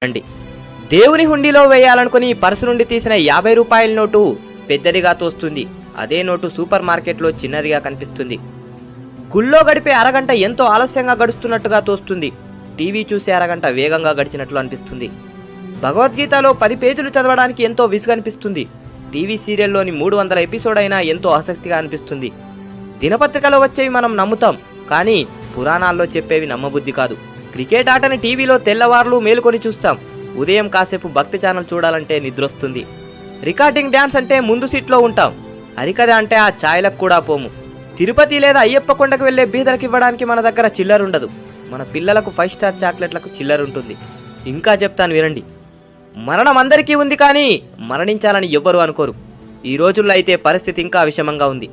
అండి. దేవుని హుండీలో వేయాలనుకుని పర్సు నుండి తీసిన 50 రూపాయల నోటు పెద్దదిగా తోస్తుంది. అదే నోటు సూపర్ మార్కెట్లో చిన్నదిగా కనిపిస్తుంది. గుళ్ళో గడిపే అరగంట ఎంతో ఆలస్యంగా గడుస్తున్నట్టుగా తోస్తుంది. టీవీ చూసే అరగంట వేగంగా గడిచినట్లు అనిపిస్తుంది. భగవద్గీతలో 10 పేజీలు చదవడానికి ఎంతో విసుగనిపిస్తుంది. టీవీ సీరియల్లోని 300 ఎపిసోడ్ అయినా ఎంతో ఆసక్తిగా అనిపిస్తుంది. దినపత్రికలో వచ్చేవి మనం నమ్ముతాం, కానీ పురాణాల్లో చెప్పేవి నమ్మబుద్ధి కాదు. క్రికెట్ ఆటని టీవీలో తెల్లవార్లు మేలుకొని చూస్తాం. ఉదయం కాసేపు భక్తి ఛానల్ చూడాలంటే నిద్రొస్తుంది. రికార్డింగ్ డ్యాన్స్ అంటే ముందు సీట్లో ఉంటాం. హరికథ అంటే ఆ ఛాయలకు కూడా పోము. తిరుపతి లేదా అయ్యప్ప కొండకు వెళ్లే బీదలకు ఇవ్వడానికి మన దగ్గర చిల్లరుండదు. మన పిల్లలకు 5 స్టార్ చాక్లెట్లకు చిల్లరుంటుంది. ఇంకా చెప్తాను వినండి. మరణం అందరికీ ఉంది, కానీ మరణించాలని ఎవ్వరూ అనుకోరు. ఈ రోజుల్లో అయితే పరిస్థితి ఇంకా విషమంగా ఉంది.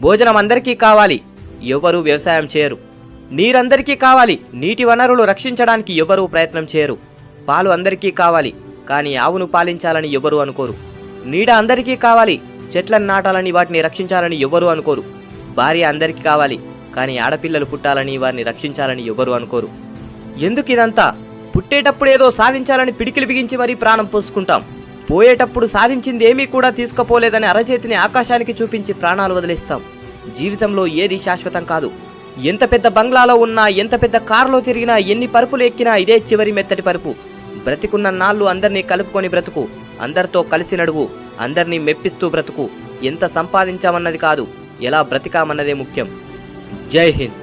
భోజనం అందరికీ కావాలి, ఎవ్వరూ వ్యవసాయం చేయరు. నీరందరికీ కావాలి, నీటి వనరులు రక్షించడానికి ఎవ్వరూ ప్రయత్నం చేయరు. పాలు అందరికీ కావాలి, కానీ ఆవును పాలించాలని ఎవ్వరూ అనుకోరు. నీడ అందరికీ కావాలి, చెట్లను నాటాలని వాటిని రక్షించాలని ఎవ్వరూ అనుకోరు. భార్య అందరికీ కావాలి, కానీ ఆడపిల్లలు పుట్టాలని వారిని రక్షించాలని ఎవ్వరూ అనుకోరు. ఎందుకు ఇదంతా? పుట్టేటప్పుడు ఏదో సాధించాలని పిడికిలు బిగించి మరీ ప్రాణం పోసుకుంటాం. పోయేటప్పుడు సాధించింది ఏమీ కూడా తీసుకుపోలేదని అరచేతిని ఆకాశానికి చూపించి ప్రాణాలు వదిలేస్తాం. జీవితంలో ఏది శాశ్వతం కాదు. ఎంత పెద్ద బంగ్లాలో ఉన్నా, ఎంత పెద్ద కారులో తిరిగినా, ఎన్ని పరుపులు ఎక్కినా ఇదే చివరి మెత్తటి పరుపు. బ్రతికున్న నాళ్ళు అందరినీ కలుపుకొని బ్రతుకు, అందరితో కలిసి నడువు, అందరినీ మెప్పిస్తూ బ్రతుకు. ఎంత సంపాదించామన్నది కాదు, ఎలా బ్రతికామన్నదే ముఖ్యం. జై హింద్.